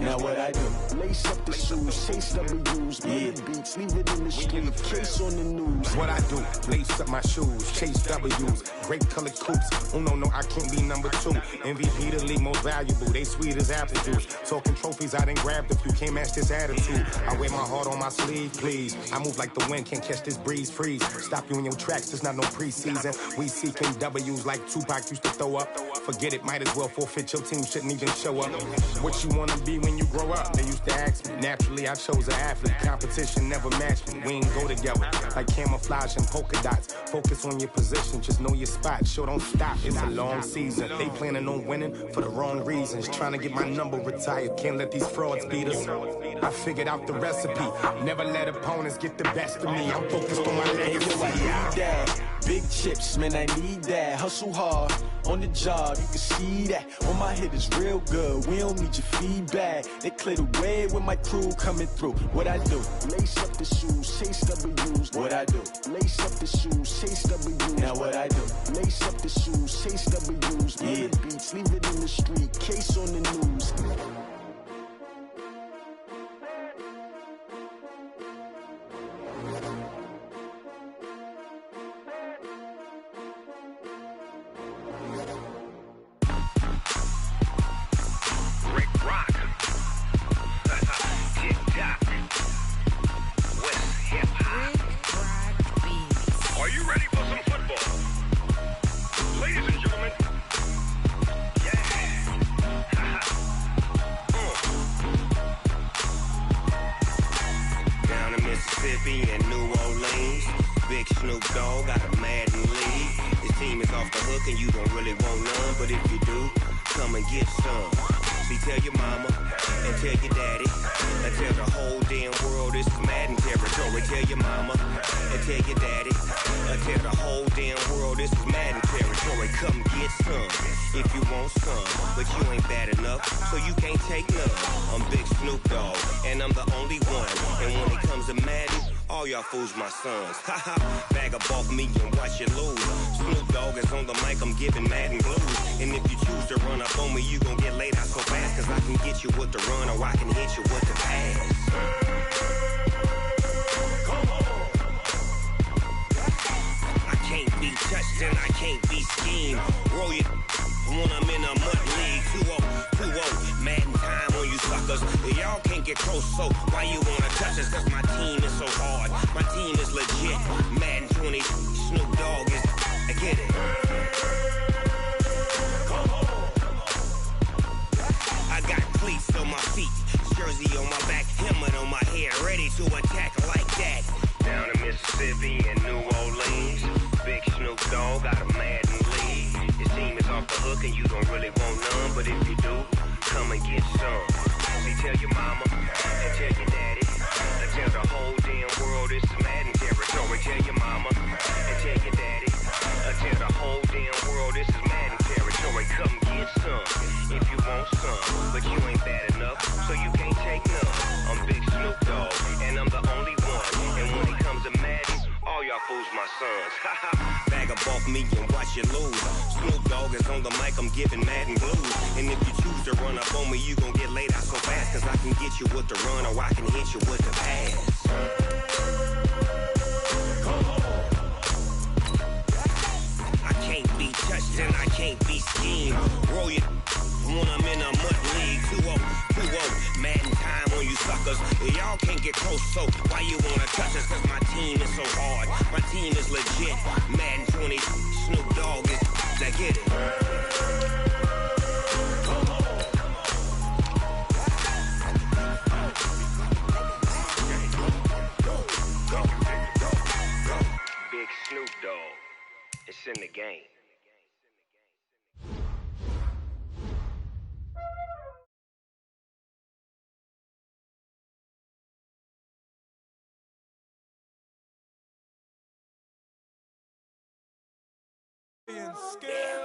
Now what I do? Lace up the shoes, chase W's, beat beats, leave it in the street, case on the news. What I do? Lace up my shoes, chase W's, great colored coops. Oh no, I can't be number 2. MVP the league most valuable, they sweet as apple juice. Talking trophies, I done grabbed a few, can't match this attitude. I wear my heart on my sleeve, please. I move like the wind, can't catch this breeze, freeze. Stop you in your tracks, there's not no preseason. We seeking W's like Tupac used to throw up. Forget it, might as well forfeit, your team shouldn't even show up. What you wanna be when you grow up? They used to ask me. Naturally, I chose an athlete. Competition never matched me. We ain't go together like camouflage and polka dots. Focus on your position, just know your spot. Sure, don't stop, it's a long season. They planning on winning for the wrong reasons. Trying to get my number retired, can't let these frauds beat us. I figured out the recipe. Never let opponents get the best of me. I'm focused on my legacy. I need that. Big chips, man, I need that. Hustle hard on the job, you can see that. On my hit is real good, we don't need your feedback. They clear the way with my crew coming through. What I do? Lace up the shoes, chase W's. What I do? Lace up the shoes, chase W's. Now what I do? Lace up the shoes, chase W's. Beat beats, leave it in the street, case on the news. Fools my sons. Haha, bag up off me and watch you lose. Snoop Dogg is on the mic, I'm giving Madden blues. And if you choose to run up on me, you gon' get laid out so fast. Cause I can get you with the run or I can hit you with the pass. Come on. I can't be touched and I can't be schemed. Roll you when I'm in a mud league. 2-0, Madden time on you suckers. Y'all can't get close, so why you wanna touch us? Cause my team is so hard. My team is legit. Madden 20, Snoop Dogg is. I get it. Come on. I got cleats on my feet, jersey on my back, helmet on my head, ready to attack like that. Down in Mississippi and New Orleans, big Snoop Dogg got a Madden lead. Your team is off the hook and you don't really want none, but if you do, come and get some. See, tell your mama and tell your daddy. Tell the whole damn world this is Madden territory. Tell your mama and tell your daddy. Tell the whole damn world this is Madden territory. Come get some if you want some, but you ain't bad enough, so you can't take none. I'm Big Snoop Dogg, and I'm the only one. And when it comes to Madden, all y'all fools my sons. Bag up off me and watch you lose. Snoop Dogg is on the mic, I'm giving Madden blues. And if you choose to run up on me, you gon' get laid out so fast. Cause I can get you with the run or I can hit you with the pass. Come on. I can't be touched and I can't be schemed. Roll you when I'm in a mud league. 2-0, Madden time on you suckers. Y'all can't get close, so why you wanna touch us? Cause my team is so hard. My team is legit. Madden 20, Snoop Dogg is. I get it. Come on. Big Snoop Dogg. It's in the game.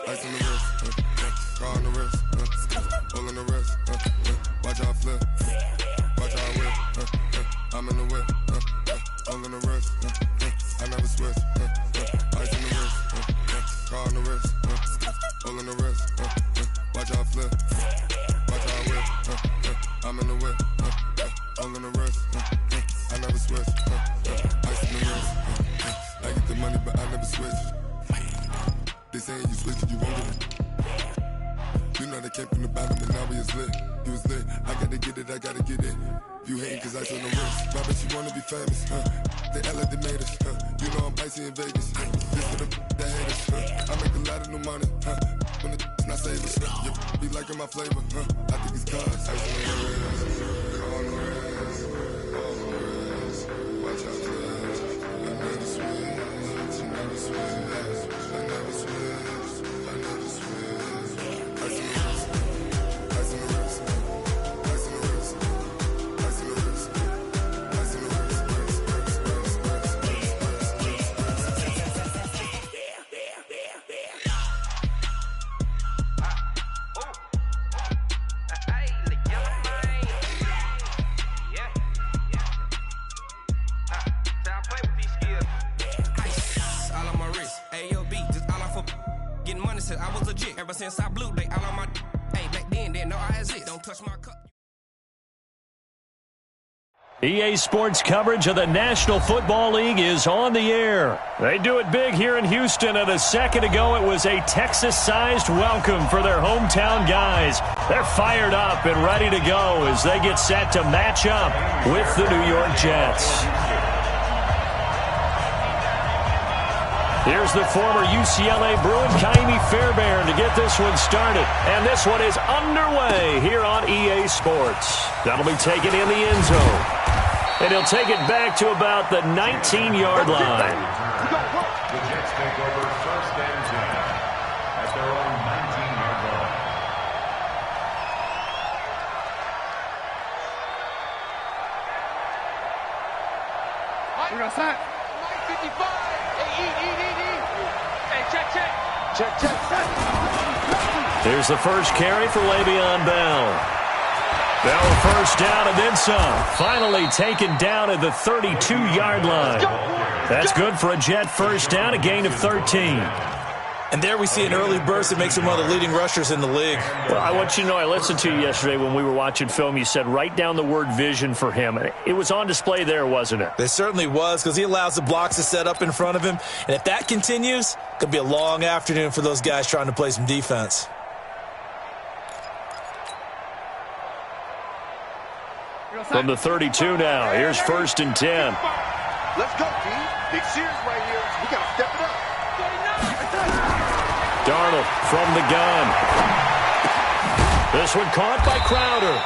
Ice on the wrist, car on the wrist, pull on the wrist, watch out flip, watch out whip, I'm in the whip, pull on the wrist, I never switch, ice on the wrist, car on the wrist, pull on the wrist, watch out flip, watch out whip, I'm in the Came from the bottom and now we is lit. He was lit. I gotta get it, I gotta get it. You hating cause I told no risk. But I bet you wanna be famous, They act like they made us, You know I'm icy in Vegas, This for the haters, I make a lot of new money, When the not savers, You be liking my flavor, I think it's cause. Ice on the wrist, on the wrist, on the wrist. Watch out for this. I never switch, I never switch, I never switch, I never switch. Ice on the wrist, ice on the wrist, ice on the wrist, ice on the wrist, ice on the wrist, I was legit ever since I blew. They all on my hey back then didn't know I exist. Don't touch my cup. EA Sports coverage of the National Football League is on the air. They do it big here in Houston, and a second ago it was a Texas-sized welcome for their hometown guys. They're fired up and ready to go as they get set to match up with the New York Jets. Here's the former UCLA Bruin, Kaimi Fairbairn, to get this one started. And this one is underway here on EA Sports. That'll be taken in the end zone. And he'll take it back to about the 19-yard line. The Jets take over first and 10 at their own 19-yard line. We're going to sack. 55. Check. There's the first carry for Le'Veon Bell. Bell first down and then some. Finally taken down at the 32-yard line. That's good for a Jet first down, a gain of 13. And there we see an early burst that makes him one of the leading rushers in the league. Well, I want you to know, I listened to you yesterday when we were watching film. You said write down the word vision for him. It was on display there, wasn't it? It certainly was, because he allows the blocks to set up in front of him. And if that continues, it could be a long afternoon for those guys trying to play some defense. From the 32 now, here's first and 10. Let's go, D. Big series right here. We got to step it up. Darnold from the gun. This one caught by Crowder.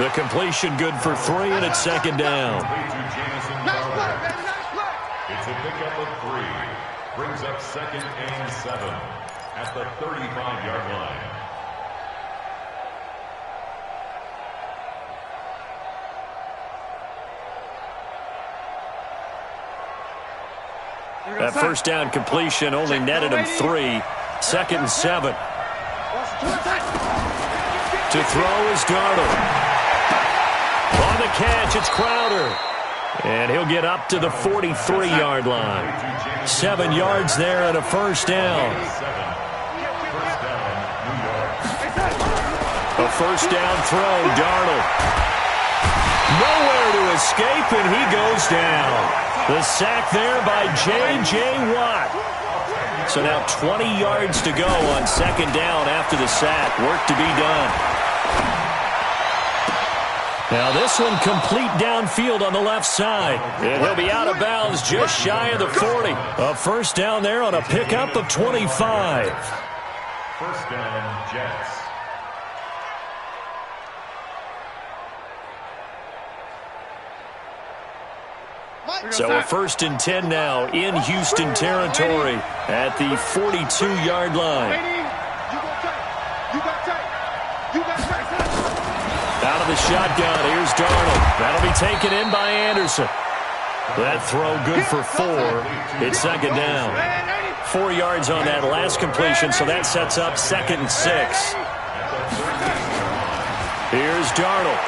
The completion good for 3, and it's second down. Nice play, baby. Nice play. It's a pickup of 3. Brings up second and 7 at the 35-yard line. That first down completion only netted him 3. Second and 7. To throw is Darnold. On the catch, it's Crowder. And he'll get up to the 43-yard line. 7 yards there and a first down. A first down throw, Darnold. Nowhere to escape, and he goes down. The sack there by J.J. Watt. So now 20 yards to go on second down after the sack. Work to be done. Now this one complete downfield on the left side. And he'll be out of bounds just shy of the 40. A first down there on a pickup of 25. First down, Jets. So a first and 10 now in Houston territory at the 42-yard line. Out of the shotgun, here's Darnold. That'll be taken in by Anderson. That throw good for 4. It's second down. 4 yards on that last completion, so that sets up second and 6. Here's Darnold.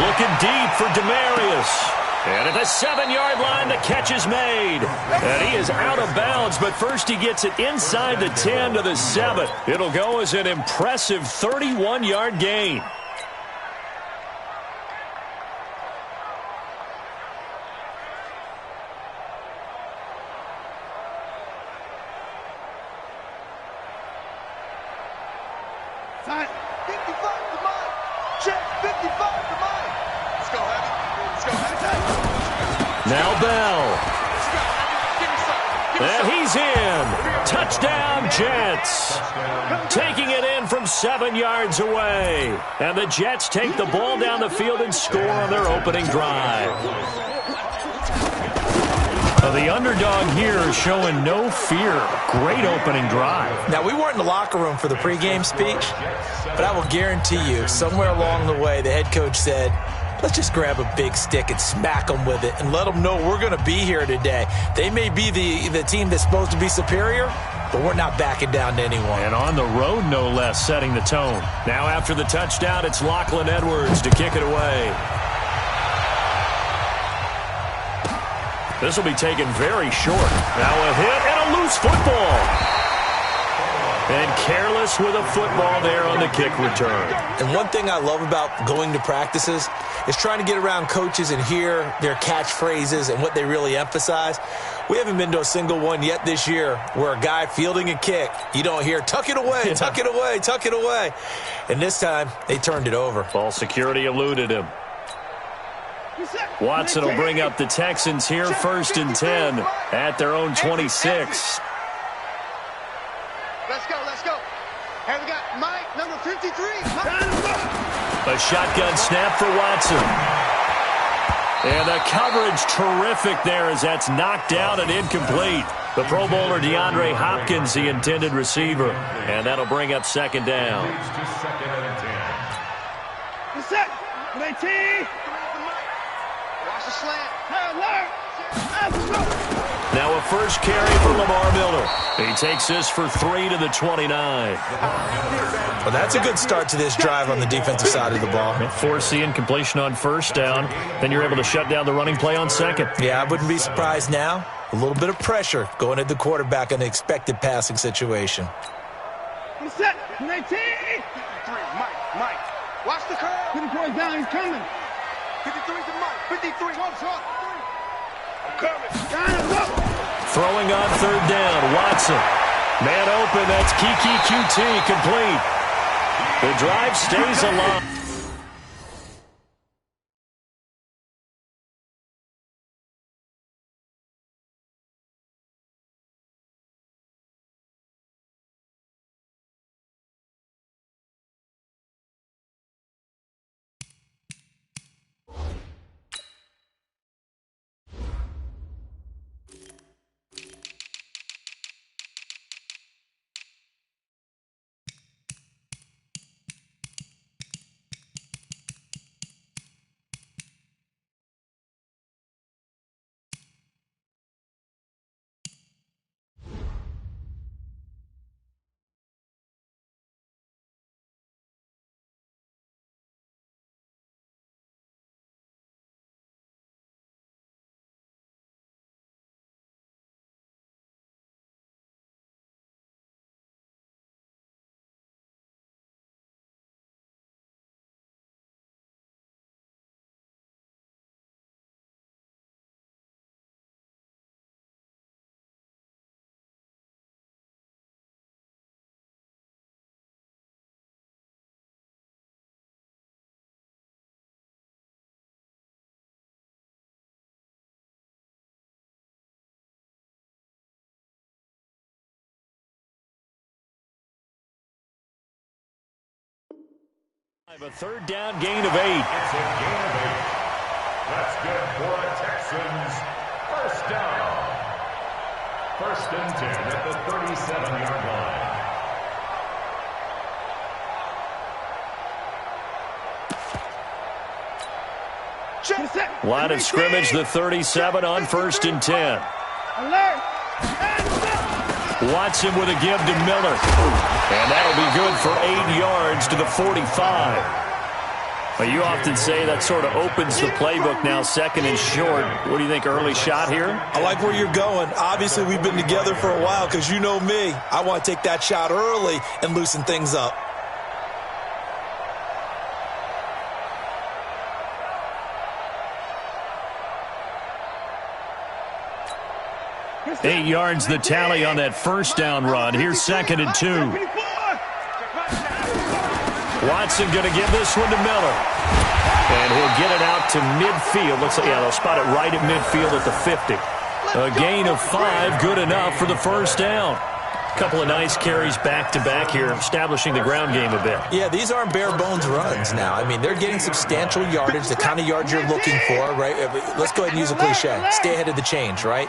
Looking deep for Demaryius. And at the 7-yard line, the catch is made. And he is out of bounds, but first he gets it inside the 10 to the 7. It'll go as an impressive 31-yard gain. Now Bell. And he's in. Touchdown, Jets. Taking it in from 7 yards away. And the Jets take the ball down the field and score on their opening drive. The underdog here is showing no fear. Great opening drive. Now, we weren't in the locker room for the pregame speech, but I will guarantee you, somewhere along the way, the head coach said, let's just grab a big stick and smack them with it and let them know we're going to be here today. They may be the team that's supposed to be superior, but we're not backing down to anyone. And on the road, no less, setting the tone. Now after the touchdown, it's Lachlan Edwards to kick it away. This will be taken very short. Now a hit and a loose football. And careless with a football there on the kick return. And one thing I love about going to practices is trying to get around coaches and hear their catchphrases and what they really emphasize. We haven't been to a single one yet this year where a guy fielding a kick, you don't hear, tuck it away, tuck it away, tuck it away. And this time, they turned it over. Ball security eluded him. Watson will bring up the Texans here, 1st and 10 at their own 26. Let's go, let's go. And we got Mike, number 53. A shotgun snap for Watson. And the coverage terrific there as that's knocked down and incomplete. The Pro Bowler DeAndre Hopkins, the intended receiver. And that'll bring up 2nd down. Set. 19. Watch the slant. Now a first carry for Lamar Miller. He takes this for 3 to the 29. Well, that's a good start to this drive on the defensive side of the ball. Force the incompletion on 1st down. Then you're able to shut down the running play on 2nd. Yeah, I wouldn't be surprised now. A little bit of pressure going at the quarterback in the expected passing situation. He's set. 19. 53. Mike. Watch the curve. 54 down. He's coming. 53 to Mike. 53. What's up? I'm coming. Throwing on 3rd down. Watson. Man open. That's Kiki QT complete. The drive stays alive. A 3rd down gain of 8. It's a gain of 8. That's good for a Texans 1st down. 1st and 10 at the 37-yard line. Line of scrimmage, the 37 on 1st and 10. Alert. Watson with a give to Miller. And that'll be good for 8 yards to the 45. Well, you often say that sort of opens the playbook now, 2nd and short. What do you think, early shot here? I like where you're going. Obviously, we've been together for a while because you know me. I want to take that shot early and loosen things up. Eight yards the tally on that 1st down run. Here's 2nd and 2. Watson going to give this one to Miller. And he'll get it out to midfield. Looks like, yeah, they'll spot it right at midfield at the 50. A gain of 5, good enough for the first down. A couple of nice carries back-to-back here, establishing the ground game a bit. Yeah, these aren't bare-bones runs now. I mean, they're getting substantial yardage, the kind of yards you're looking for, right? Let's go ahead and use a cliche. Stay ahead of the change, right?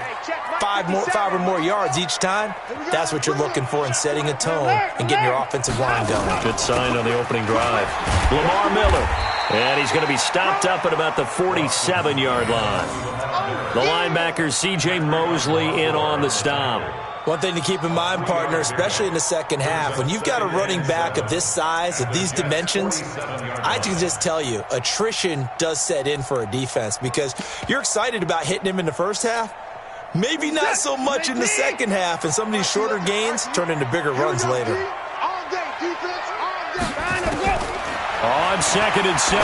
5 or more yards each time, that's what you're looking for in setting a tone and getting your offensive line going. Good sign on the opening drive. Lamar Miller. And he's going to be stopped up at about the 47-yard line. The linebacker, C.J. Mosley, in on the stop. One thing to keep in mind, partner, especially in the second half, when you've got a running back of this size, of these dimensions, I can just tell you, attrition does set in for a defense because you're excited about hitting him in the first half. Maybe not so much in the second half, and some of these shorter gains turn into bigger runs later. On 2nd and 7,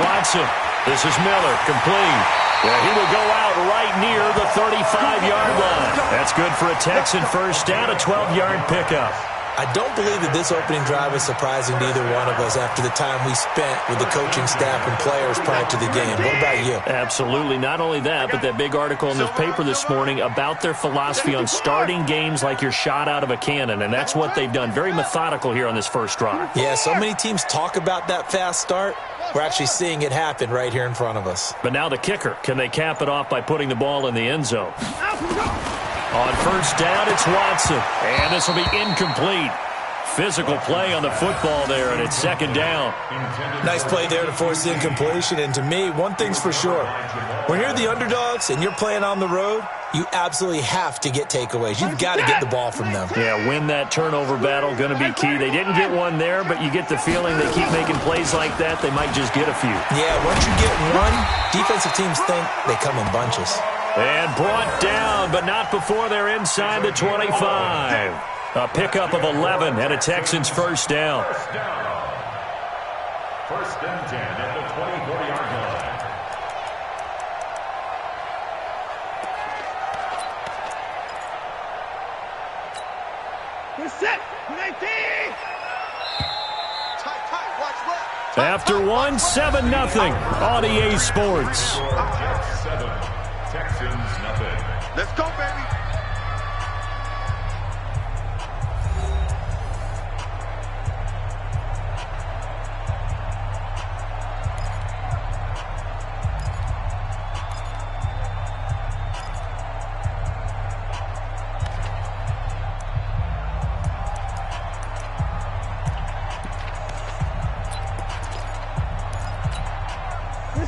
Watson. This is Miller, complete. Yeah, he will go out right near the 35-yard line. That's good for a Texan first down, a 12-yard pickup. I don't believe that this opening drive is surprising to either one of us after the time we spent with the coaching staff and players prior to the game. What about you? Absolutely. Not only that, but that big article in this paper this morning about their philosophy on starting games like you're shot out of a cannon, and that's what they've done. Very methodical here on this first drive. Yeah, so many teams talk about that fast start. We're actually seeing it happen right here in front of us. But now the kicker. Can they cap it off by putting the ball in the end zone? On first down, it's Watson. And this will be incomplete. Physical play on the football there, and it's 2nd down. Nice play there to force the incompletion. And to me, one thing's for sure. When you're the underdogs and you're playing on the road, you absolutely have to get takeaways. You've got to get the ball from them. Yeah, win that turnover battle, going to be key. They didn't get one there, but you get the feeling they keep making plays like that, they might just get a few. Yeah, once you get one, defensive teams think they come in bunches. And brought down, but not before they're inside the 25. A pickup of 11 and a Texans first down. First and 10 at the 24-yard line. We're set. 19. After 1, 7-0 on EA Sports. 7, Texans nothing. Let's go, baby.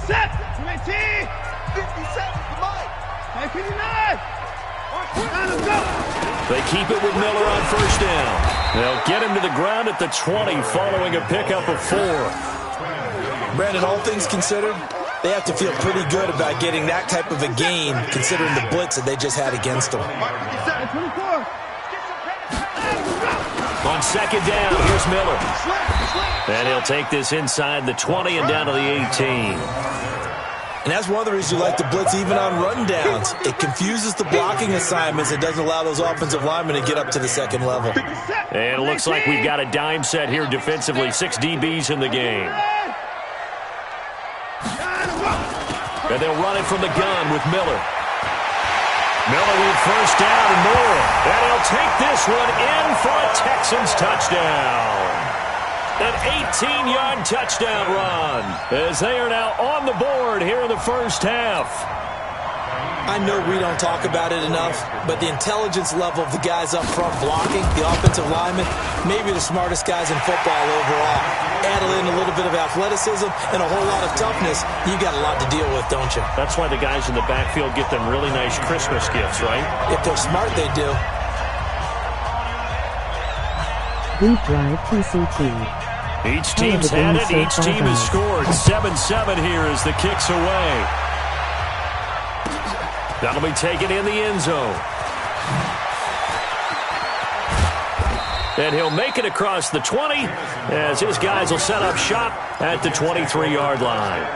Set! 19! 57 to Mike! 59! Let's go! They keep it with Miller on first down. They'll get him to the ground at the 20 following a pickup of 4. Brandon, all things considered, they have to feel pretty good about getting that type of a gain considering the blitz that they just had against them. 24! On 2nd down, here's Miller. And he'll take this inside the 20 and down to the 18. And that's one of the reasons you like to blitz even on rundowns. It confuses the blocking assignments. It doesn't allow those offensive linemen to get up to the second level. And it looks like we've got a dime set here defensively. 6 DBs in the game. And they'll run it from the gun with Miller. Miller with first down and more. And he'll take this one in for a Texans touchdown. An 18-yard touchdown run as they are now on the board here in the first half. I know we don't talk about it enough, but the intelligence level of the guys up front blocking, the offensive linemen, maybe the smartest guys in football overall. Add in a little bit of athleticism and a whole lot of toughness, you got a lot to deal with, don't you? That's why the guys in the backfield get them really nice Christmas gifts, right? If they're smart, they do. Deep drive PCT. Each team's had it. Each team has scored. 7-7 here as the kick's away. That'll be taken in the end zone. And he'll make it across the 20 as his guys will set up shop at the 23-yard line.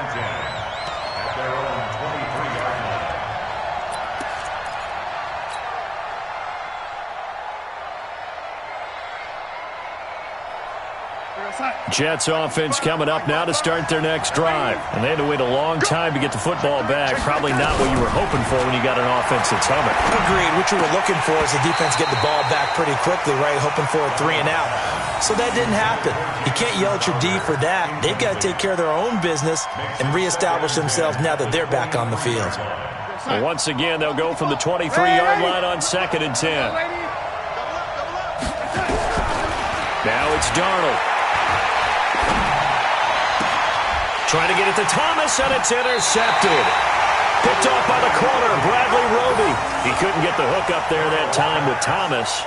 Jets offense coming up now to start their next drive. And they had to wait a long time to get the football back. Probably not what you were hoping for when you got an offense that's humming. Agreed. What you were looking for is the defense get the ball back pretty quickly, right? Hoping for a 3 and out. So that didn't happen. You can't yell at your D for that. They've got to take care of their own business and reestablish themselves now that they're back on the field. And once again, they'll go from the 23-yard line on 2nd and 10. Now it's Darnold. Trying to get it to Thomas, and it's intercepted. Picked off by the corner, Bradley Roby. He couldn't get the hook up there that time with Thomas.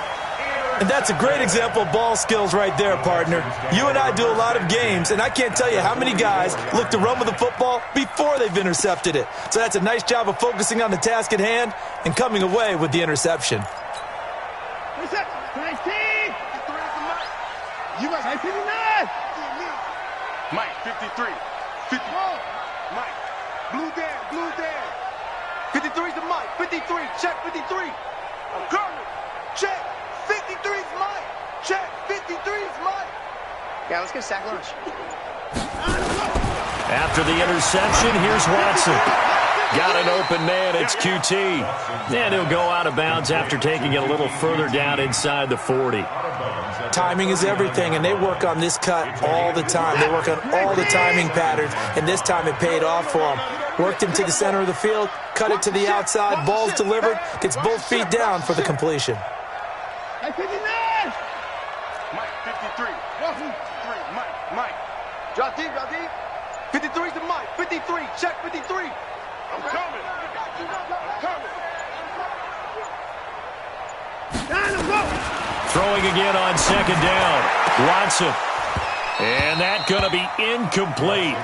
And that's a great example of ball skills right there, partner. You and I do a lot of games, and I can't tell you how many guys look to run with the football before they've intercepted it. So that's a nice job of focusing on the task at hand and coming away with the interception. You got 59. Mike, 53. 54. Mike. Blue Dan. 53's the Mike. 53. Check 53. I'm coming. Check. 53's Mike. Check. 53's Mike. Yeah, let's get sack lunch. After the interception, here's Watson. Got an open man. It's QT. And he'll go out of bounds after taking it a little further down inside the 40. Timing is everything, and they work on this cut all the time. They work on all the timing patterns, and this time it paid off for them. Worked him to the center of the field, cut it to the outside, ball's delivered, gets both feet down for the completion. Mike, 53. Mike. Drop deep. 53's the Mike. 53. Check 53. I'm coming. Throwing again on 2nd down. Watson. And that's going to be incomplete.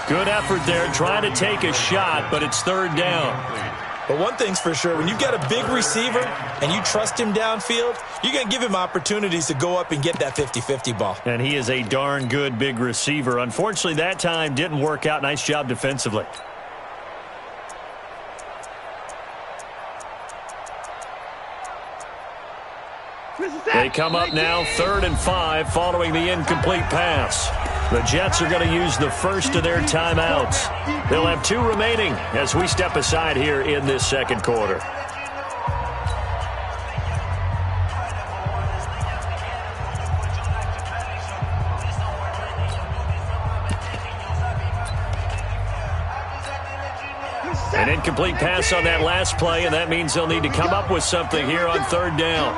Good effort there trying to take a shot, but it's 3rd down. But one thing's for sure, when you've got a big receiver and you trust him downfield, you're going to give him opportunities to go up and get that 50-50 ball. And he is a darn good big receiver. Unfortunately, that time didn't work out. Nice job defensively. They come up now 3rd and 5 following the incomplete pass. The Jets are going to use the first of their timeouts. They'll have 2 remaining as we step aside here in this 2nd quarter. An incomplete pass on that last play, and that means they'll need to come up with something here on 3rd down.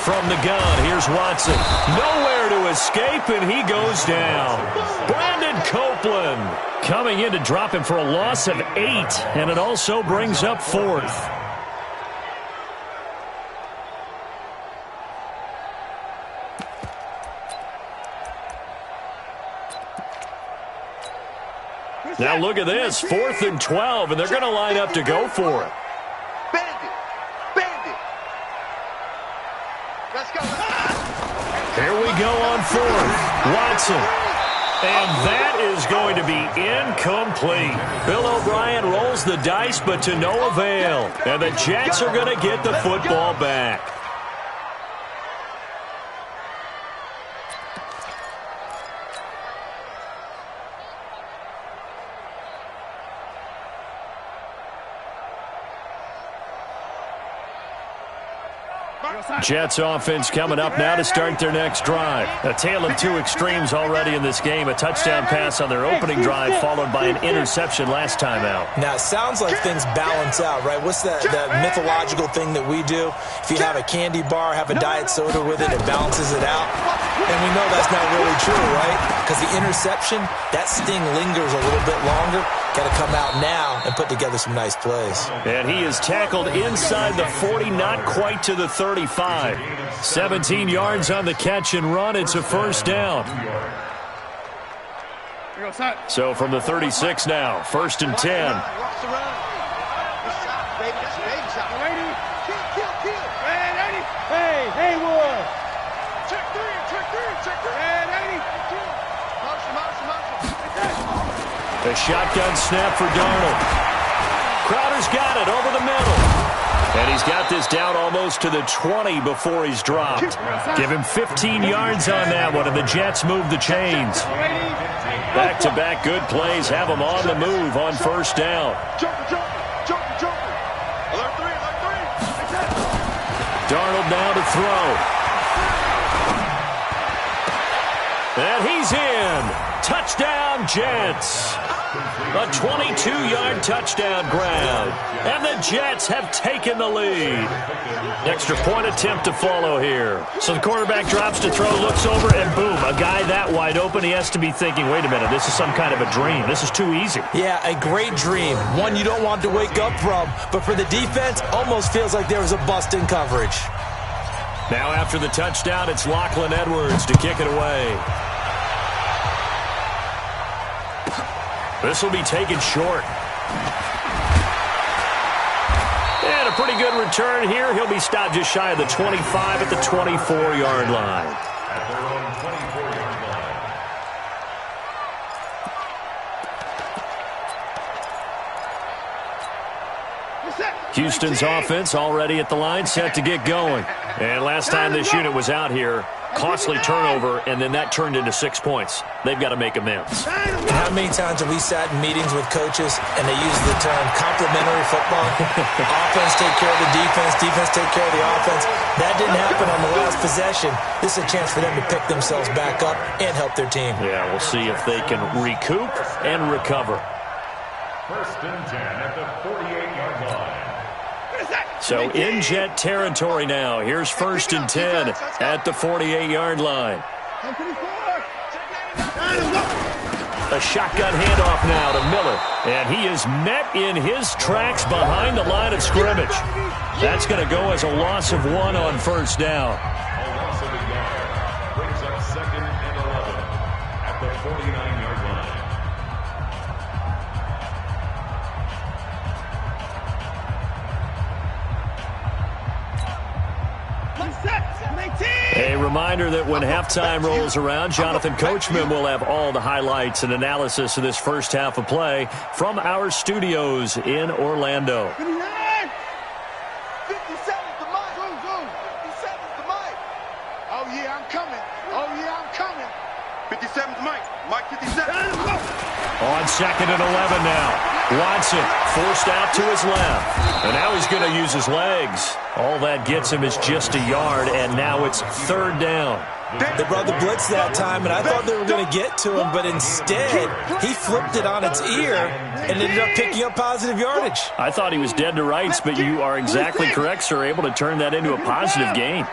From the gun, here's Watson. Nowhere to escape, and he goes down. Brandon Copeland coming in to drop him for a loss of 8, and it also brings up 4th. Now look at this, 4th and 12, and they're going to line up to go for it. Here we go on 4th. Watson. And that is going to be incomplete. Bill O'Brien rolls the dice, but to no avail. And the Jets are going to get the football back. Jets offense coming up now to start their next drive. A tale of 2 extremes already in this game. A touchdown pass on their opening drive followed by an interception last time out. Now, it sounds like things balance out, right? What's that mythological thing that we do? If you have a candy bar, have a diet soda with it, it balances it out. And we know that's not really true, right? Because the interception, that sting lingers a little bit longer. Got to come out now and put together some nice plays. And he is tackled inside the 40, not quite to the 35. 17 yards on the catch and run. It's a 1st down. So from the 36 now, 1st and 10. Hey, Haywood. Check 3. A shotgun snap for Darnold. Crowder's got it over the middle. And he's got this down almost to the 20 before he's dropped. Give him 15 yards on that one, and the Jets move the chains. Back-to-back good plays have them on the move on first down. Darnold now to throw. And he's in. Touchdown, Jets. A 22-yard touchdown grab. And the Jets have taken the lead. Extra point attempt to follow here. So the quarterback drops to throw, looks over, and boom, a guy that wide open, he has to be thinking, wait a minute, this is some kind of a dream. This is too easy. Yeah, a great dream. One you don't want to wake up from. But for the defense, almost feels like there was a bust in coverage. Now after the touchdown, it's Lachlan Edwards to kick it away. This will be taken short. And a pretty good return here. He'll be stopped just shy of the 25 at the 24-yard line. At their own 24-yard line. Houston's offense already at the line, set to get going. And last time this unit was out here, costly turnover, and then that turned into 6 points. They've got to make amends. How many times have we sat in meetings with coaches and they use the term complementary football? Offense take care of the defense, defense take care of the offense. That didn't happen on the last possession. This is a chance for them to pick themselves back up and help their team. Yeah, we'll see if they can recoup and recover. First and 10 at the 48-yard line. So in Jet territory now. Here's first and 10 at the 48-yard line. A shotgun handoff now to Miller. And he is met in his tracks behind the line of scrimmage. That's going to go as a loss of 1 on first down. A loss of a yard brings up second and 11 at the 49-yard line. A reminder that when halftime rolls around, Jonathan Coachman will have all the highlights and analysis of this first half of play from our studios in Orlando. 57's the mic. 57's the mic. Oh, yeah, I'm coming. Oh, yeah, I'm coming. 57's Mike. Mike 57. On second and 11 now. Watson forced out to his left. And now he's going to use his legs. All that gets him is just a yard, and now it's third down. They brought the blitz that time, and I thought they were going to get to him, but instead, he flipped it on its ear and ended up picking up positive yardage. I thought he was dead to rights, but you are exactly correct, sir, able to turn that into a positive gain.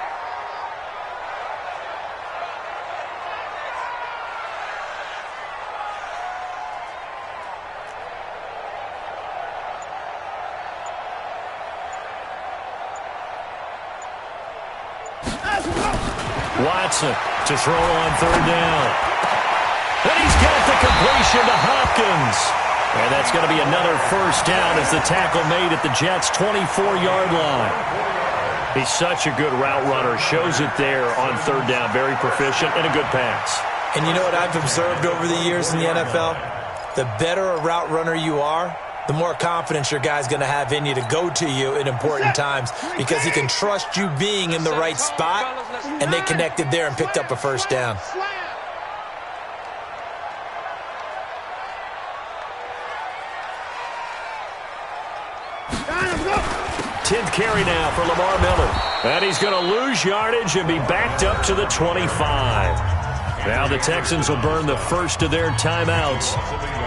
Watson to throw on third down. And he's got the completion to Hopkins. And that's going to be another first down as the tackle made at the Jets' 24-yard line. He's such a good route runner. Shows it there on third down. Very proficient and a good pass. And you know what I've observed over the years in the NFL? The better a route runner you are, the more confidence your guy's going to have in you to go to you in important times because he can trust you being in the right spot, and they connected there and picked up a first down. Tenth carry now for Lamar Miller. And he's going to lose yardage and be backed up to the 25. Now the Texans will burn the first of their timeouts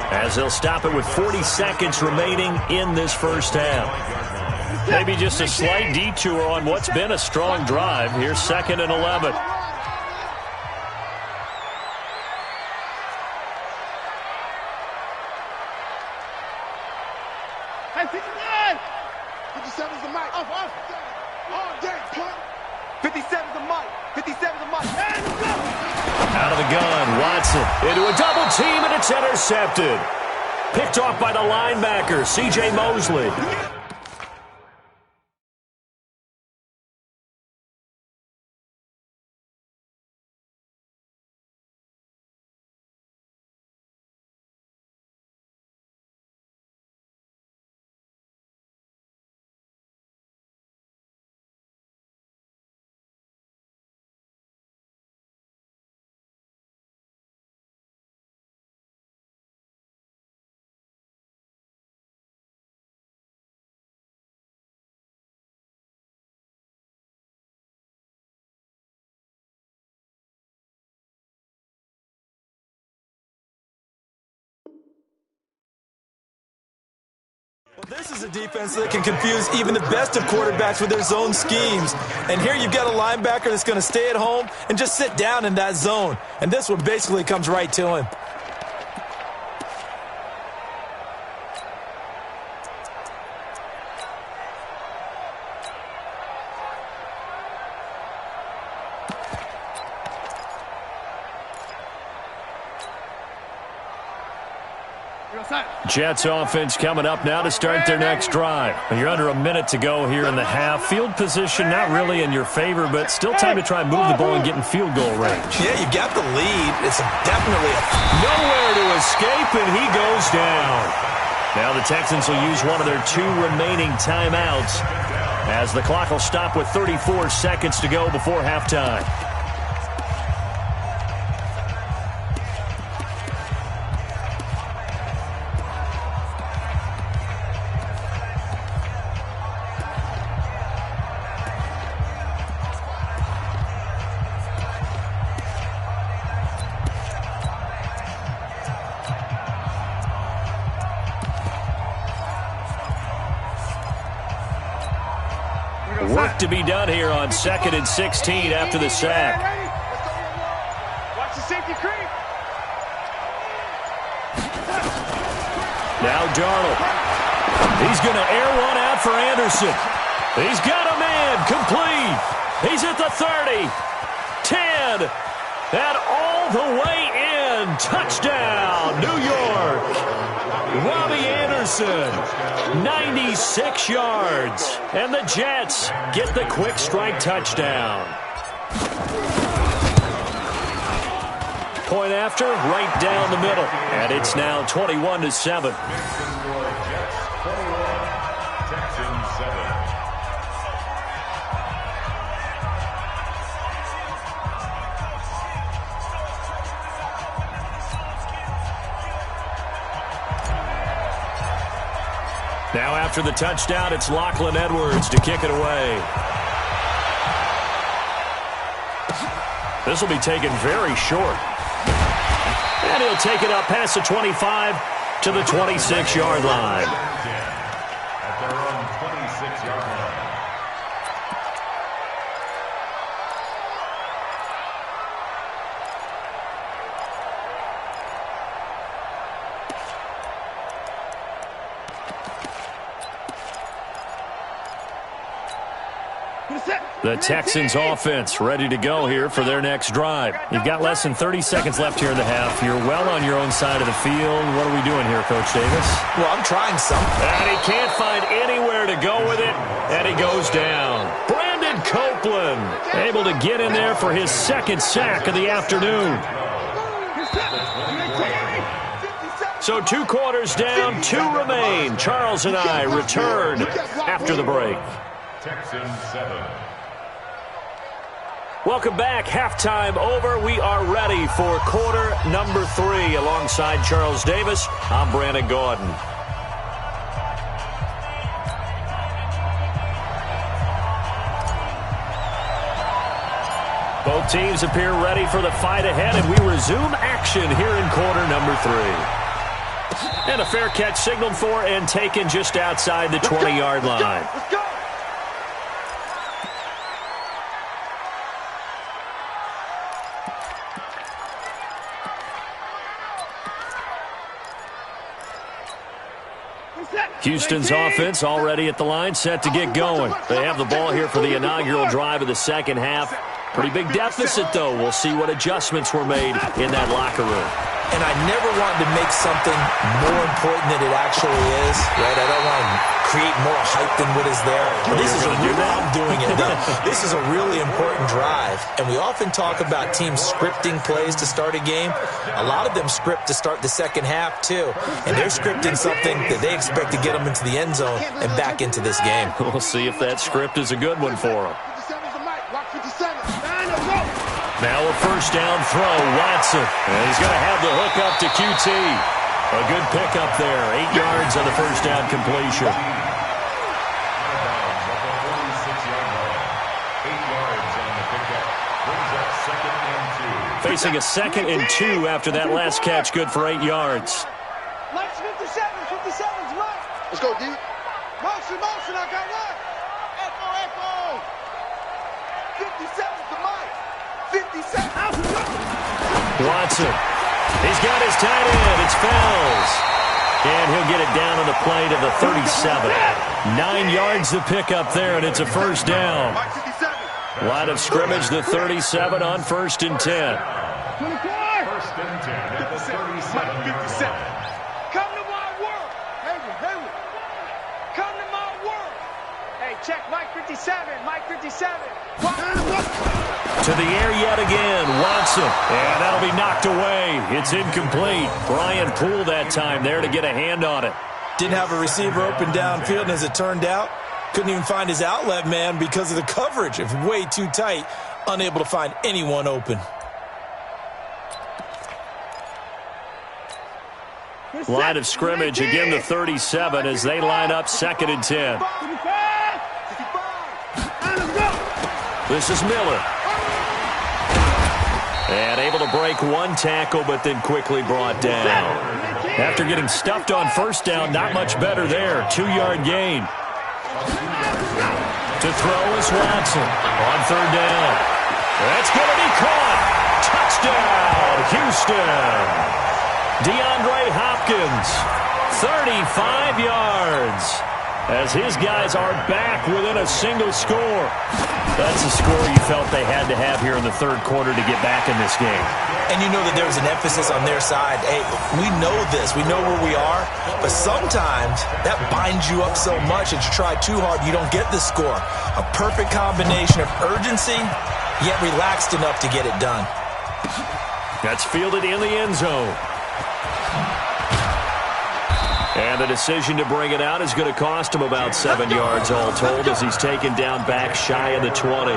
as they'll stop it with 40 seconds remaining in this first half. Maybe just a slight detour on what's been a strong drive. Here's second and 11. Hey, 59! 57's the mic. Off. All day, point. 57's the mic. 57's the mic. Out of the gun, Watson into a double team, and it's intercepted. Picked off by the linebacker, C.J. Mosley. This is a defense that can confuse even the best of quarterbacks with their zone schemes. And here you've got a linebacker that's going to stay at home and just sit down in that zone. And this one basically comes right to him. Jets offense coming up now to start their next drive. You're under a minute to go here in the half. Field position not really in your favor, but still time to try and move the ball and get in field goal range. Yeah, you got the lead. It's definitely nowhere to escape, and he goes down. Now the Texans will use one of their 2 remaining timeouts as the clock will stop with 34 seconds to go before halftime. Work to be done here on 2nd and 16 after the sack. Watch the safety creep. Now Darnold. He's going to air one out for Anderson. He's got a man complete. He's at the 30, 10, and all the way in. Touchdown, New York. Robbie Anderson, 96 yards. And the Jets get the quick strike touchdown. Point after, right down the middle. And it's now 21-7. Now after the touchdown, it's Lachlan Edwards to kick it away. This will be taken very short. And he'll take it up past the 25 to the 26-yard line. At their own 26-yard line. The Texans offense ready to go here for their next drive. You've got less than 30 seconds left here in the half. You're well on your own side of the field. What are we doing here, Coach Davis? Well, I'm trying something. And he can't find anywhere to go with it, and he goes down. Brandon Copeland able to get in there for his 2nd sack of the afternoon. So 2 quarters down, 2 remain. Charles and I return after the break. Texans 7. Welcome back. Halftime over. We are ready for quarter number 3. Alongside Charles Davis, I'm Brandon Gordon. Both teams appear ready for the fight ahead, and we resume action here in quarter number 3. And a fair catch signaled for and taken just outside the 20-yard line. Let's go. Houston's offense already at the line, set to get going. They have the ball here for the inaugural drive of the second half. Pretty big deficit, though. We'll see what adjustments were made in that locker room. And I never wanted to make something more important than it actually is, right? I don't want to create more hype than what is there. This is I'm doing it. This is a really important drive. And we often talk about teams scripting plays to start a game. A lot of them script to start the second half, too. And they're scripting something that they expect to get them into the end zone and back into this game. We'll see if that script is a good one for them. Now a first down throw, Watson. And he's going to have the hook up to QT. A good pickup there, 8 yards on the first down completion. Facing a 2nd and 2 after that last catch, good for 8 yards. Lights 57's right. Let's go, D. motion, I got what? Echo. 57's the mic. 57. Watson. He's got his tight end. It's Fells. And he'll get it down on the play to the 37. 9 yards to pick up there, and it's a first down. Line of scrimmage, the 37 on 1st and 10. 1st and 10 at the 37. Come to my work. Hayward. Come to my work. Hey, check Mike 57. Mike 57. To the air yet again, Watson. And that'll be knocked away. It's incomplete. Brian Poole that time there to get a hand on it. Didn't have a receiver open downfield, and as it turned out, couldn't even find his outlet man because of the coverage. It's way too tight, unable to find anyone open. Line of scrimmage, again the 37 as they line up 2nd and 10. This is Miller. And able to break one tackle, but then quickly brought down. After getting stuffed on 1st down, not much better there. 2-yard gain. To throw is Watson on 3rd down. That's going to be caught. Touchdown, Houston. DeAndre Hopkins, 35 yards, as his guys are back within a single score. That's a score you felt they had to have here in the 3rd quarter to get back in this game. And you know that there was an emphasis on their side. Hey, we know this. We know where we are. But sometimes that binds you up so much that you try too hard, you don't get the score. A perfect combination of urgency, yet relaxed enough to get it done. That's fielded in the end zone. And the decision to bring it out is going to cost him about 7 yards all told as he's taken down back shy of the 20.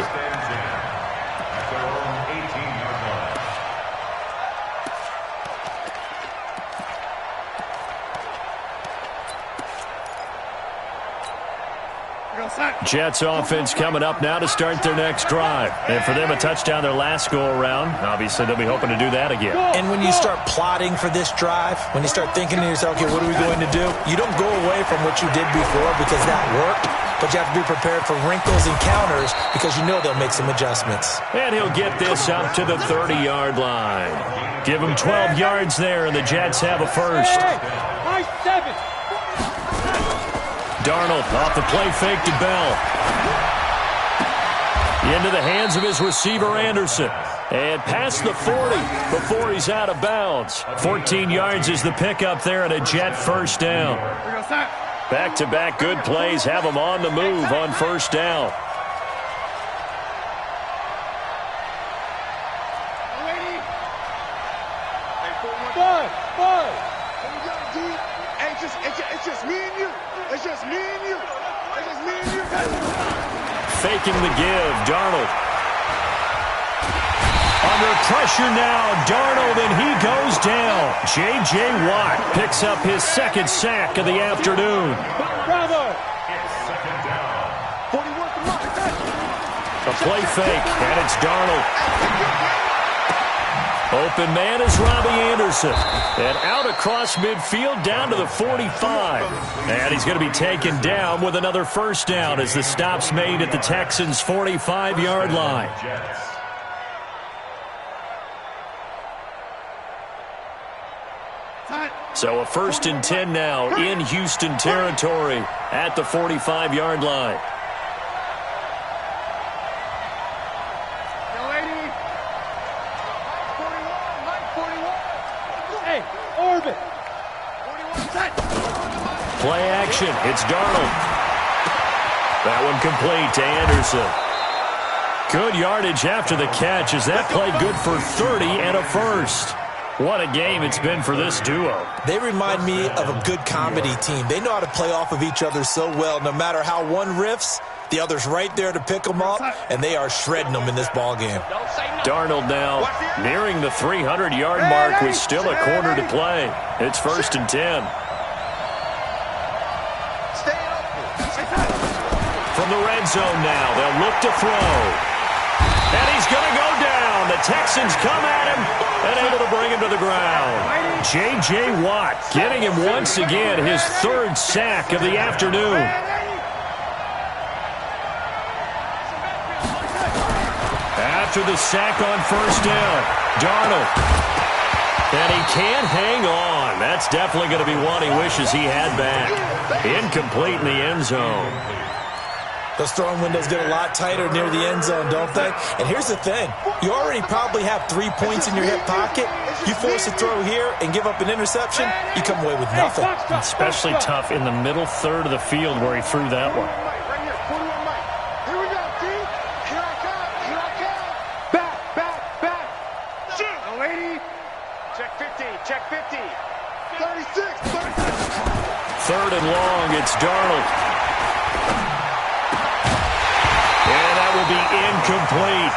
Jets offense coming up now to start their next drive. And for them, a touchdown their last go-around. Obviously, they'll be hoping to do that again. And when you start plotting for this drive, when you start thinking to yourself, okay, what are we going to do? You don't go away from what you did before because that worked, but you have to be prepared for wrinkles and counters because you know they'll make some adjustments. And he'll get this up to the 30-yard line. Give him 12 yards there, and the Jets have a first. Nice 7. Darnold off the play fake to Bell. Into the hands of his receiver, Anderson. And past the 40 before he's out of bounds. 14 yards is the pickup there and a Jet first down. Back-to-back good plays have them on the move on 1st down. It's just me and you. It's just me and you. It's just me and you. Faking the give, Darnold. Under pressure now, Darnold, and he goes down. J.J. Watt picks up his 2nd sack of the afternoon. Bravo. A play fake, and it's Darnold. Open man is Robbie Anderson. And out across midfield down to the 45. And he's going to be taken down with another first down as the stop's made at the Texans' 45-yard line. So a 1st and 10 now in Houston territory at the 45-yard line. Play action. It's Darnold. That one complete to Anderson. Good yardage after the catch. Is that play good for 30 and a first? What a game it's been for this duo. They remind me of a good comedy team. They know how to play off of each other so well. No matter how one riffs, the other's right there to pick them up, and they are shredding them in this ball game. Darnold now nearing the 300-yard mark with still a quarter to play. It's 1st and 10. From the red zone now, they'll look to throw. And he's going to go down. The Texans come at him and able to bring him to the ground. J.J. Watt getting him once again his 3rd sack of the afternoon. after the sack on first down. Darnold. And he can't hang on. That's definitely going to be one he wishes he had back. Incomplete in the end zone. Those throwing windows get a lot tighter near the end zone, don't they? And here's the thing. You already probably have 3 points in your hip pocket. You force a throw here and give up an interception, you come away with nothing. Especially tough in the middle third of the field where he threw that one. Here we go, T. Here I come. Back. Shoot, lady. Check 50. 36. Third and long, it's Darnold. And that will be incomplete.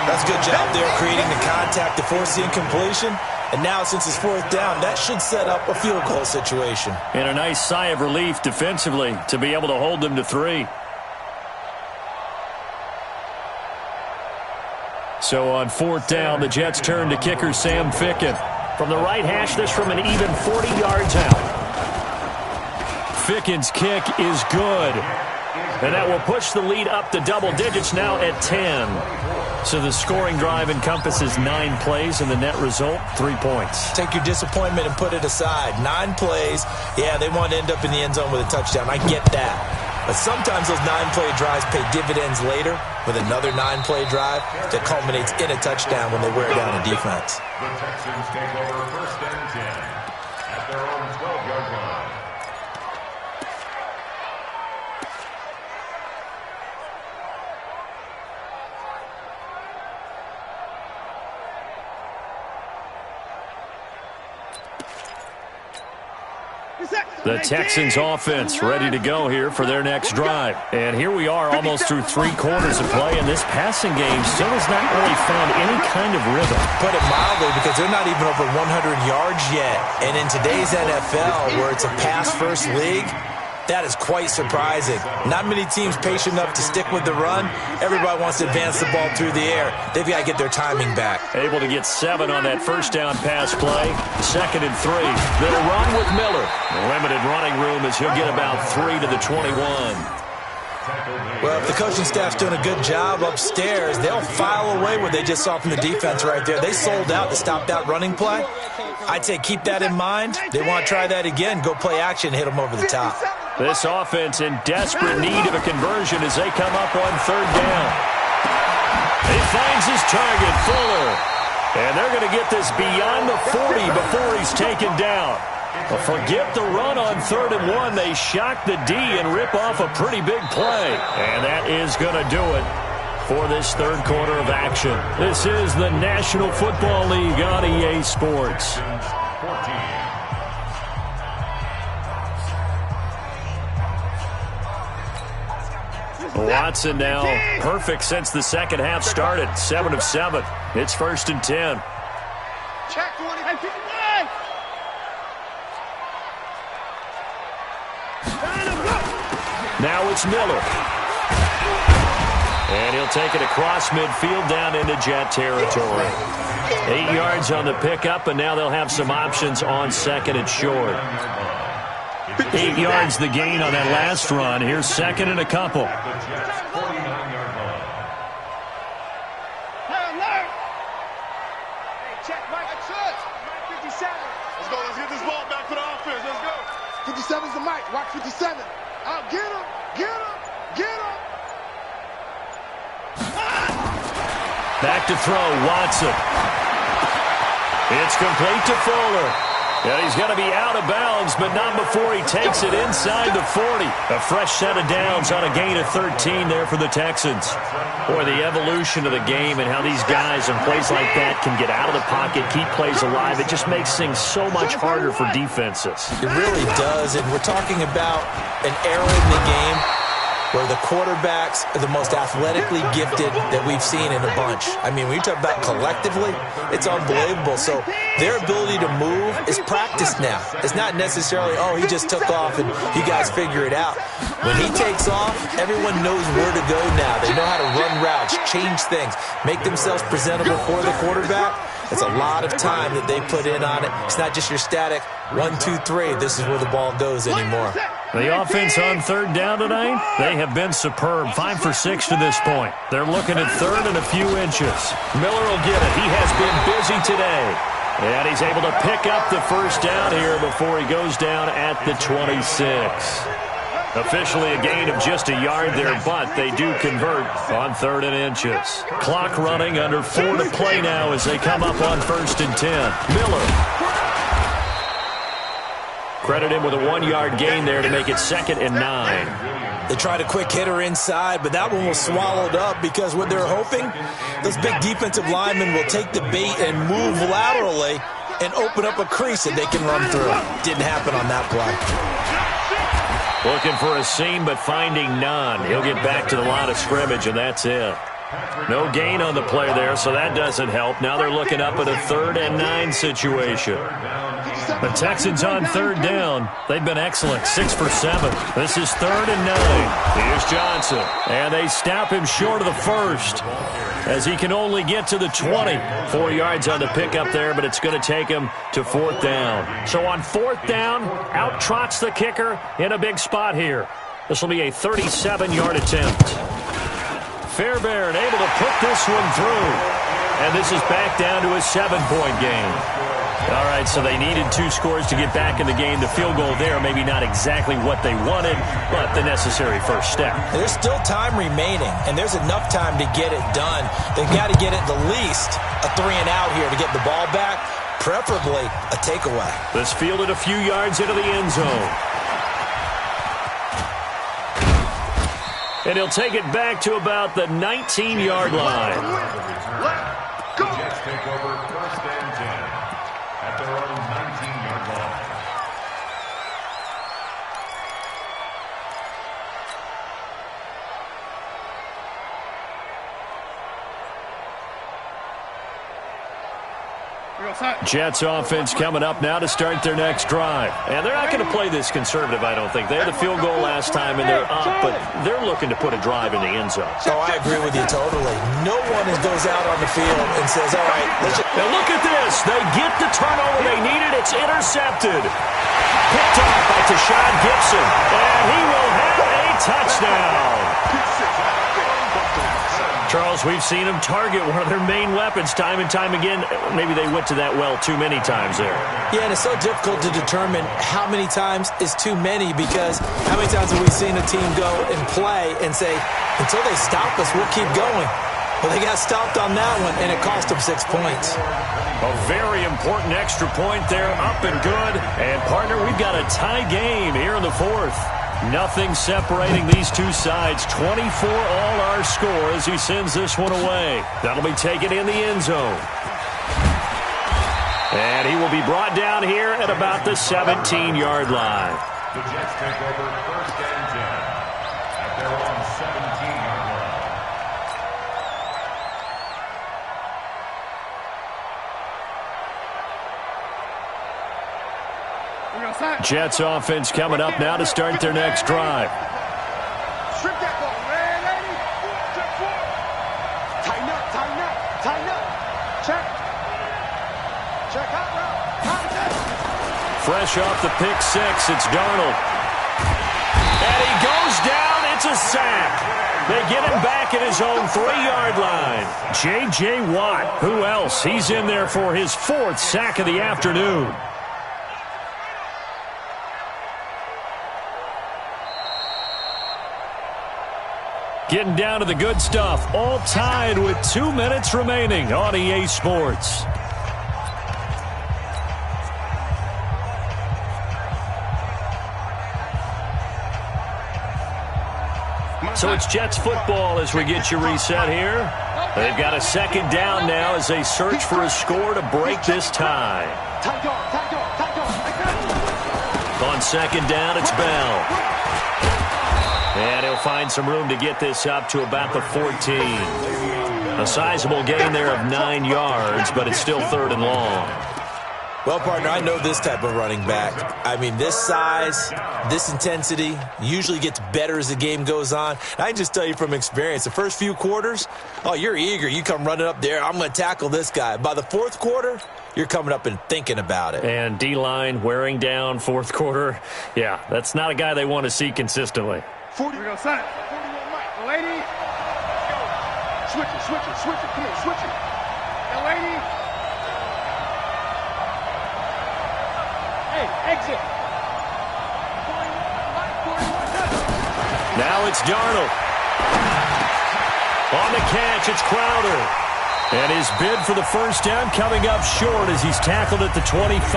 That's a good job there creating the contact to force the incompletion. And now since it's fourth down, that should set up a field goal situation. And a nice sigh of relief defensively to be able to hold them to 3. So on fourth down, the Jets turn to kicker Sam Ficken. From the right hash, this from an even 40 yards out. Ficken's kick is good. And that will push the lead up to double digits now at 10. So the scoring drive encompasses 9 plays, and the net result, 3 points. Take your disappointment and put it aside. 9 plays. Yeah, they want to end up in the end zone with a touchdown. I get that. But sometimes those 9-play drives pay dividends later with another 9-play drive that culminates in a touchdown when they wear down a defense. The Texans take over first and 10 at their own 12-yard line. The Texans offense ready to go here for their next drive. And here we are almost through 3 quarters of play, and this passing game still has not really found any kind of rhythm. Put it mildly, because they're not even over 100 yards yet. And in today's NFL, where it's a pass-first league, that is quite surprising. Not many teams patient enough to stick with the run. Everybody wants to advance the ball through the air. They've got to get their timing back. Able to get 7 on that first down pass play. 2nd and 3. They'll run with Miller. Limited running room as he'll get about 3 to the 21. Well, if the coaching staff's doing a good job upstairs, they'll file away what they just saw from the defense right there. They sold out to stop that running play. I'd say keep that in mind. They want to try that again. Go play action, hit them over the top. This offense in desperate need of a conversion as they come up on 3rd down. He finds his target, Fuller. And they're going to get this beyond the 40 before he's taken down. But forget the run on 3rd and 1. They shock the D and rip off a pretty big play. And that is going to do it for this 3rd quarter of action. This is the National Football League on EA Sports. 14. Watson now perfect since the second half started. 7 of 7. It's 1st and 10. Check 20. Now it's Miller. And he'll take it across midfield down into Jet territory. 8 yards on the pickup, and now they'll have some options on 2nd and short. 8 yards the gain on that last run. Here's 2nd and a couple. Check, Mike. That's it. 57. Let's go. Let's get this ball back for the offense. Let's go. 57's the Mike. Watch 57. Out. Get him. Get him. Get him. Back to throw, Watson. It's complete to Fuller. And he's going to be out of bounds, but not before he takes it inside the 40. A fresh set of downs on a gain of 13 there for the Texans. Boy, the evolution of the game and how these guys in plays like that can get out of the pocket, keep plays alive, it just makes things so much harder for defenses. It really does, and we're talking about an era in the game where the quarterbacks are the most athletically gifted that we've seen in a bunch. I mean, when you talk about collectively, it's unbelievable. So their ability to move is practiced now. It's not necessarily, oh, he just took off and you guys figure it out. When he takes off, everyone knows where to go now. They know how to run routes, change things, make themselves presentable for the quarterback. It's a lot of time that they put in on it. It's not just your static 1, 2, 3. This is where the ball goes anymore. The offense on third down tonight, they have been superb. 5 for 6 to this point. They're looking at third and a few inches. Miller will get it. He has been busy today. And he's able to pick up the first down here before he goes down at the 26. Officially a gain of just a yard there, but they do convert on third and inches. Clock running, under 4 to play now as they come up on 1st and 10. Miller. Credit him with a 1-yard gain there to make it 2nd and 9. They tried a quick hitter inside, but that one was swallowed up because what they're hoping, those big defensive linemen will take the bait and move laterally and open up a crease that they can run through. Didn't happen on that play. Looking for a seam, but finding none. He'll get back to the line of scrimmage, and that's it. No gain on the play there, so that doesn't help. Now they're looking up at a 3rd and 9 situation. The Texans on third down. They've been excellent, 6 for 7. This is 3rd and 9. Here's Johnson. And they snap him short of the first as he can only get to the 20. 4 yards on the pickup there, but it's going to take him to 4th down. So on 4th down, out trots the kicker in a big spot here. This will be a 37-yard attempt. Fairbairn able to put this one through. And this is back down to a 7-point game. All right, so they needed 2 scores to get back in the game. The field goal there, maybe not exactly what they wanted, but the necessary first step. There's still time remaining, and there's enough time to get it done. They've got to get it the least a 3-and-out here to get the ball back, preferably a takeaway. This fielded a few yards into the end zone. And he'll take it back to about the 19-yard line. The Jets take over 1st and 10 at their own 19-yard line. Jets offense coming up now to start their next drive. And they're not going to play this conservative, I don't think. They had the field goal last time, and they're up, but they're looking to put a drive in the end zone. Oh, I agree with you totally. No one goes out on the field and says, all right, let's just... Now look at this. They get the turnover they needed. It's intercepted. Picked off by Tashawn Gibson, and he will have a touchdown. Charles, we've seen them target one of their main weapons time and time again. Maybe they went to that well too many times there. Yeah, and it's so difficult to determine how many times is too many, because how many times have we seen a team go and play and say, until they stop us, we'll keep going. Well, they got stopped on that one, and it cost them 6 points. A very important extra point there, up and good. And, partner, we've got a tie game here in the 4th. Nothing separating these two sides. 24 all our score as he sends this one away. That'll be taken in the end zone. And he will be brought down here at about the 17-yard line. The Jets take over 1st and 10 at their own 17-yard line. Jets offense coming up now to start their next drive. Strip that ball, man, lady. Check 4. Tighten up, tighten up, tighten up. Check. Check out route. Fresh off the pick 6, it's Darnold. And he goes down. It's a sack. They get him back at his own 3-yard line. J.J. Watt, who else? He's in there for his 4th sack of the afternoon. Getting down to the good stuff, all tied with 2 minutes remaining on EA Sports. So it's Jets football as we get you reset here. They've got a 2nd down now as they search for a score to break this tie. On 2nd down, it's Bell. And he'll find some room to get this up to about the 14. A sizable gain there of 9 yards, but it's still 3rd and long. Well, partner, I know this type of running back. I mean, this size, this intensity usually gets better as the game goes on. I can just tell you from experience, the first few quarters, oh, you're eager. You come running up there, I'm going to tackle this guy. By the fourth quarter, you're coming up and thinking about it. And D-line wearing down fourth quarter. Yeah, that's not a guy they want to see consistently. 40. Here we go, son. 41 Mike. Lady. Go. Switch it, switch it, switch it. Come here, switch it. Now, lady. Hey, exit. 41 Mike, 41. Now it's Darnold. On the catch, it's Crowder. And his bid for the first down coming up short as he's tackled at the 25.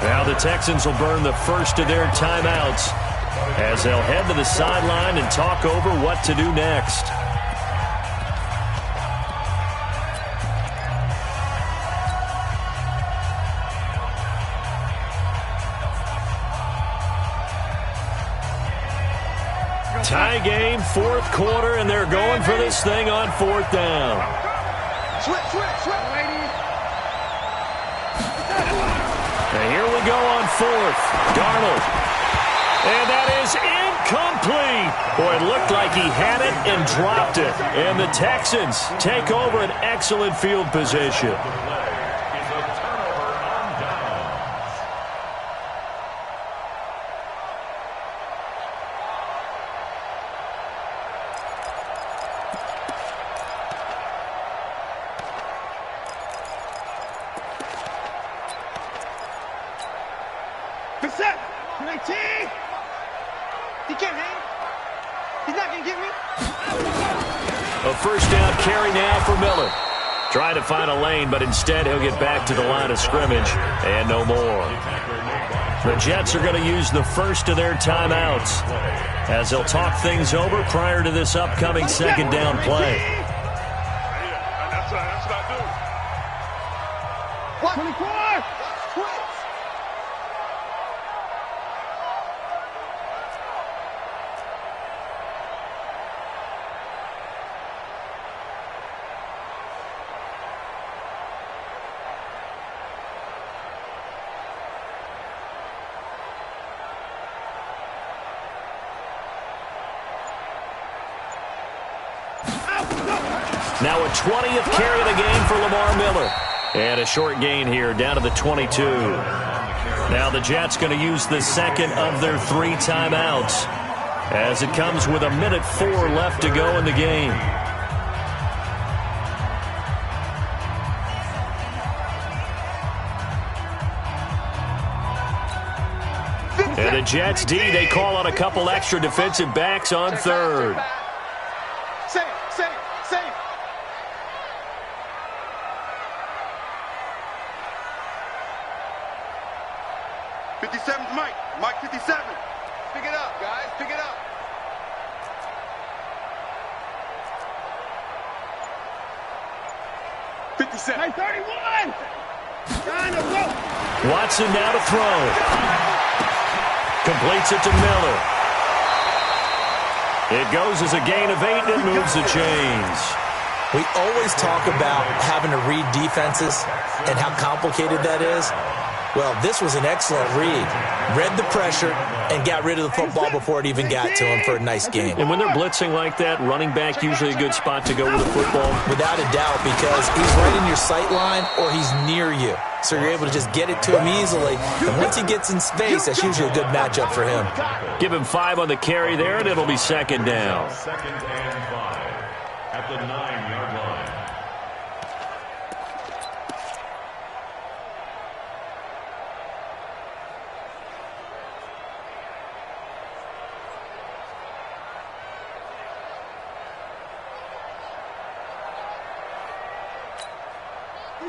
Now the Texans will burn the first of their timeouts as they'll head to the sideline and talk over what to do next. Tie game, fourth quarter, and they're going for this thing on fourth down. Switch, lady. And here we go on fourth. Darnold. And that is incomplete. Boy, it looked like he had it and dropped it. And the Texans take over an excellent field position. He can't hang. He's not going to get me. A first down carry now for Miller. Trying to find a lane, but instead he'll get back to the line of scrimmage and no more. The Jets are going to use the first of their timeouts as they'll talk things over prior to this upcoming second down play. That's not good. What? 24. Now a 20th carry of the game for Lamar Miller. And a short gain here down to the 22. Now the Jets going to use the second of their 3 timeouts as it comes with 1:04 left to go in the game. And the Jets D, they call on a couple extra defensive backs on third. Safe. 57's Mike 57. Pick it up, guys, pick it up. '57. 31. Watson now to throw. Completes it to Miller. It goes as a gain of 8, and it moves the chains. We always talk about having to read defenses and how complicated that is. Well, this was an excellent read. Read the pressure and got rid of the football before it even got to him for a nice game. And when they're blitzing like that, running back usually a good spot to go with the football. Without a doubt, because he's right in your sight line or he's near you. So you're able to just get it to him easily. And once he gets in space, that's usually a good matchup for him. Give him 5 on the carry there, and it'll be second down. Second and 5 at the 9-yard line.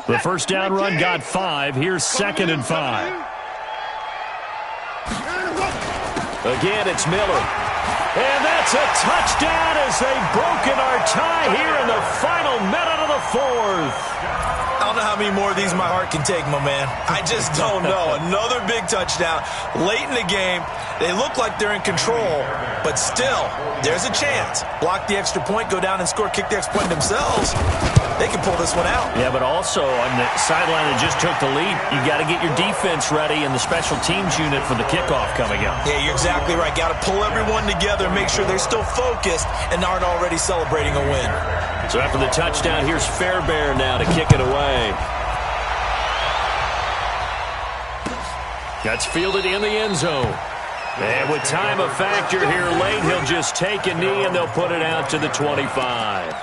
The first down run got 5. Here's second and 5. Again, it's Miller. And that's a touchdown as they've broken our tie here in the final minute of the fourth. I don't know how many more of these my heart can take, my man. I just don't know. Another big touchdown late in the game. They look like they're in control, but still, there's a chance. Block the extra point, go down and score, kick the extra point themselves. They can pull this one out. Yeah, but also on the sideline that just took the lead, you got to get your defense ready and the special teams unit for the kickoff coming up. Yeah, you're exactly right. Got to pull everyone together, make sure they're still focused and aren't already celebrating a win. So after the touchdown, here's Fairbairn now to kick it away. That's fielded in the end zone. And with time a factor here late, he'll just take a knee and they'll put it out to the 25.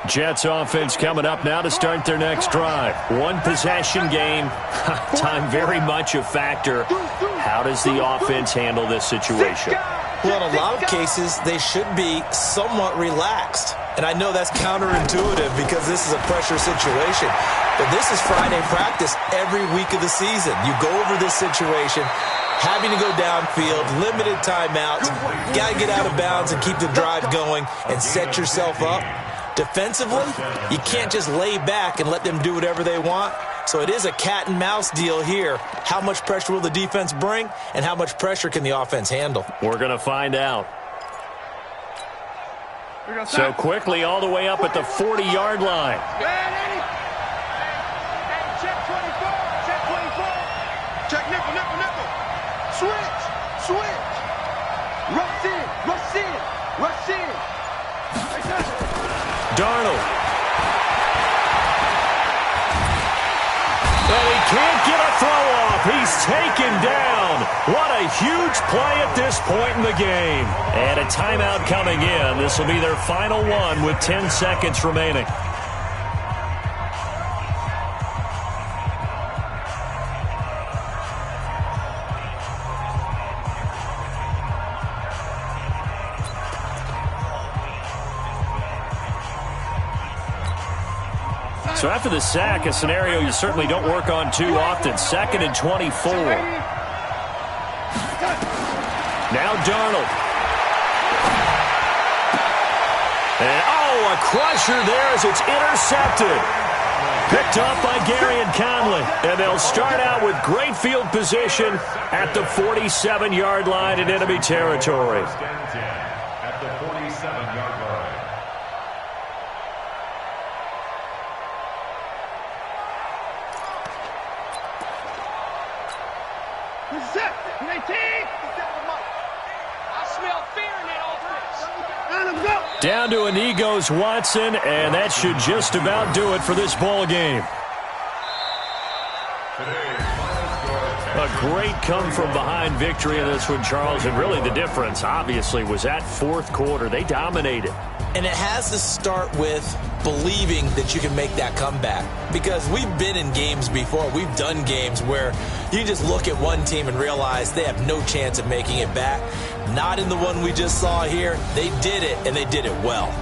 Jets offense coming up now to start their next drive. One possession game. Time very much a factor. How does the offense handle this situation? Well, in a lot of cases, they should be somewhat relaxed. And I know that's counterintuitive because this is a pressure situation. But this is Friday practice every week of the season. You go over this situation, having to go downfield, limited timeouts. Got to get out of bounds and keep the drive going and set yourself up. Defensively, you can't just lay back and let them do whatever they want. So it is a cat and mouse deal here. How much pressure will the defense bring, and how much pressure can the offense handle? We're going to find out. So quickly all the way up at the 40-yard line. Check 24. Check 24. Check nickel. Switch. Rush in. Darnold. And he can't get a throw off. He's taken down. What a huge play at this point in the game. And a timeout coming in. This will be their final one with 10 seconds remaining. So after the sack, a scenario you certainly don't work on too often. 2nd and 24. Now Darnold. And a crusher there as it's intercepted. Picked off by Gary and Conley. And they'll start out with great field position at the 47-yard line in enemy territory. At the 47-yard line. Down to an Egos Watson, and that should just about do it for this ball game. A great come-from-behind victory in this one, Charles, and really the difference, obviously, was that fourth quarter. They dominated. And it has to start with believing that you can make that comeback. Because we've been in games before. We've done games where you just look at one team and realize they have no chance of making it back. Not in the one we just saw here. They did it, and they did it well.